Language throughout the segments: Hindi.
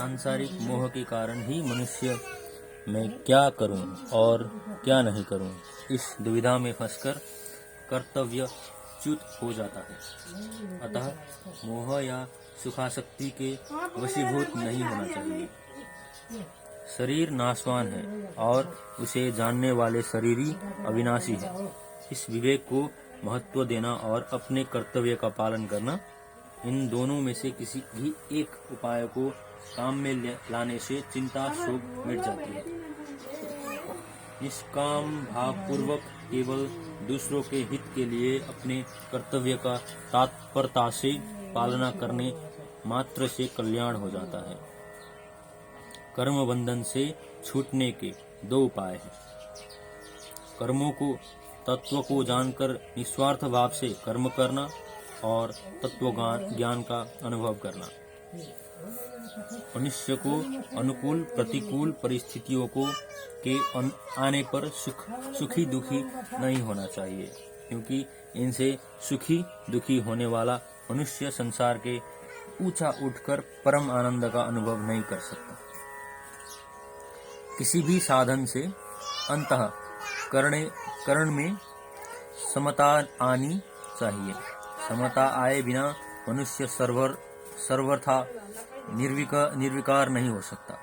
सांसारिक मोह के कारण ही मनुष्य मैं क्या करूं और क्या नहीं करूं, इस दुविधा में फंसकर कर्तव्य च्युत हो जाता है। अतः मोह या सुखासक्ति के वशीभूत नहीं होना चाहिए। शरीर नाशवान है और उसे जानने वाले शरीरी अविनाशी है। इस विवेक को महत्व देना और अपने कर्तव्य का पालन करना, इन दोनों में से किसी भी एक उपाय को काम में लाने से चिंता शोक मिट जाती है। निष्काम भावपूर्वक केवल दूसरों के हित के लिए अपने कर्तव्य का तत्परता से पालना करने मात्र से कल्याण हो जाता है। कर्म बंधन से छूटने के दो उपाय हैं। कर्मों को तत्व को जानकर निस्वार्थ भाव से कर्म करना और तत्व ज्ञान का अनुभव करना। मनुष्य को अनुकूल प्रतिकूल परिस्थितियों के आने पर सुखी दुखी नहीं होना चाहिए, क्योंकि इनसे सुखी दुखी होने वाला मनुष्य संसार के ऊंचा उठकर परम आनंद का अनुभव नहीं कर सकता। किसी भी साधन से अंतःकरण में समता आनी चाहिए। समता आए बिना मनुष्य सर्वथा निर्विकार नहीं हो सकता।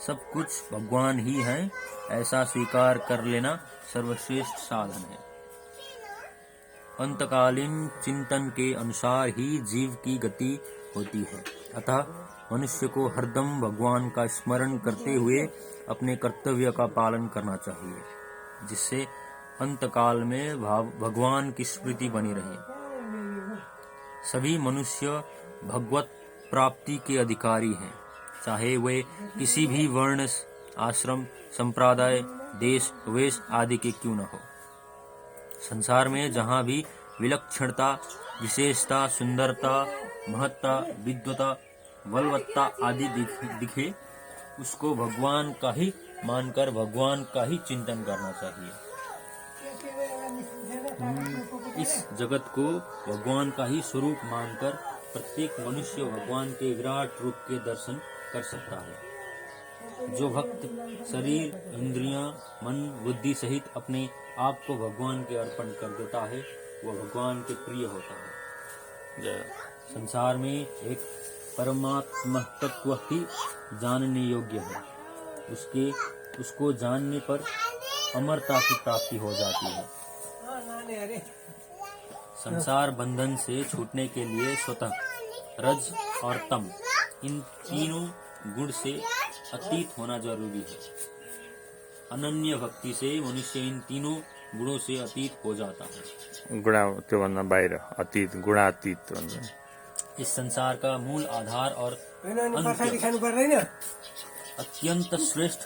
सब कुछ भगवान ही है, ऐसा स्वीकार कर लेना सर्वश्रेष्ठ साधन है। अंतकालीन चिंतन के अनुसार ही जीव की गति होती है। अतः मनुष्य को हरदम भगवान का स्मरण करते हुए अपने कर्तव्य का पालन करना चाहिए, जिससे अंतकाल में भगवान की स्मृति बनी रहे। सभी मनुष्य भगवत प्राप्ति के अधिकारी हैं, चाहे वे किसी भी वर्ण आश्रम संप्रदाय देश वेश आदि के क्यों न हो। संसार में जहाँ भी विलक्षणता विशेषता सुंदरता महत्ता विद्वता बलवत्ता आदि दिखे, उसको भगवान का ही मानकर भगवान का ही चिंतन करना चाहिए। इस जगत को भगवान का ही स्वरूप मानकर प्रत्येक मनुष्य भगवान के विराट रूप के दर्शन कर सकता है। जो भक्त शरीर इंद्रियां मन बुद्धि सहित अपने आप को भगवान के अर्पण कर देता है, वह भगवान के प्रिय होता है। संसार में एक परमात्मा तत्व ही जानने योग्य है। उसको जानने पर अमरता की प्राप्ति हो जाती है। संसार बंधन से छूटने के लिए स्वतः रज और तम इन तीनों गुण से अतीत होना जरूरी है। अनन्य भक्ति से मनुष्य इन तीनों गुणों से अतीत हो जाता है। गुणा त्यो भन्दा बाहिर अतीत गुणातीत भन्छ। इस संसार का मूल आधार और अत्यंत श्रेष्ठ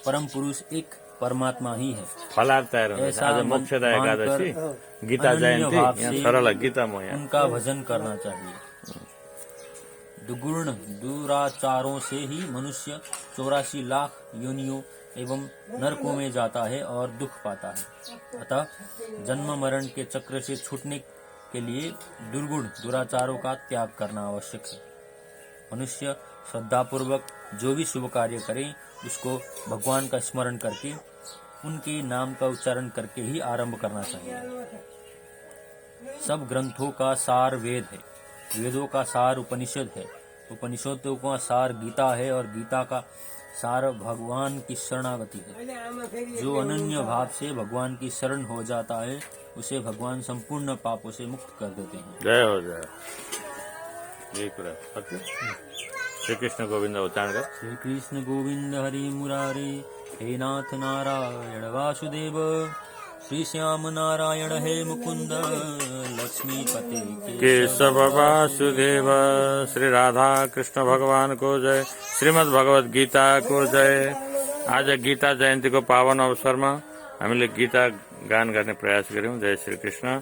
परम पुरुष एक परमात्मा ही है। फलार तयार हुँदैछ। आज मोक्षदा एकादशी गीता जयन्ती, यहाँ छोरालाई गीता म यहाँ उनका भजन करना चाहिए। दुगुण दुराचारों से ही मनुष्य 84 लाख योनियों एवं नरकों में जाता है और दुख पाता है। अतः जन्म मरण के चक्र से छूटने के लिए दुर्गुण दुराचारों का त्याग करना आवश्यक है। मनुष्य श्रद्धापूर्वक जो भी शुभ कार्य करे, उसको भगवान का स्मरण करके उनके नाम का उच्चारण करके ही आरंभ करना चाहिए। सब ग्रंथों का सार वेद है, वेदों का सार उपनिषद है, उपनिषदों का सार गीता है और गीता का सार भगवान की शरणागति है। जो अनन्य भाव से भगवान की शरण हो जाता है, उसे भगवान संपूर्ण पापों से मुक्त कर देते हैं। जय हो जय। यही कुरा सत्य। श्री कृष्ण गोविंद उच्चारण कर। श्री कृष्ण गोविंद हरि मुरारे, हे नाथ नारायण वासुदेव, श्री श्याम नारायण हे मुकुंद, लक्ष्मीपते केशव वासुदेव। श्री राधा कृष्ण भगवान को जय। श्रीमद् भगवत गीता को जय। आज गीता जयन्ती को पावन अवसरमा हामीले गीता गान गर्ने प्रयास गर्यौं। जय श्री कृष्ण।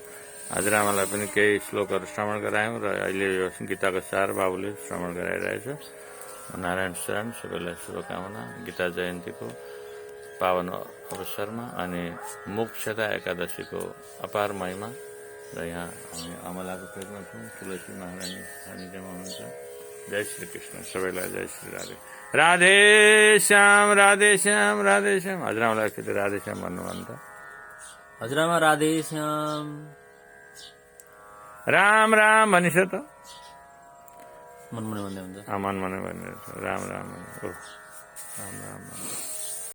हजुरआमालाई पनि केही श्लोकहरू श्रवण गरायौं र अहिले यो गीताको सार बाबुले श्रवण गराइरहेछ। नारायण शरण सबैलाई शुभकामना गीता जयन्तीको पावन अवसरमा अनि मोक्षदा एकादशीको अपार महिमा र यहाँ हामी अमलाको पेटमा छौँ। तुलसी महारानी सानिध्यमा हुनुहुन्छ। जय श्री कृष्ण सबैलाई जय श्री राधे राधे श्याम राधे श्याम राधे श्याम हजुरआमालाई एकचोटि राधे श्याम भन्नुभयो त हजुरआमा राधे श्याम राम राम भनिस त मनमने भन्दै हुन्छ मन मनै भनिरहेछ राम राम ओ राम राम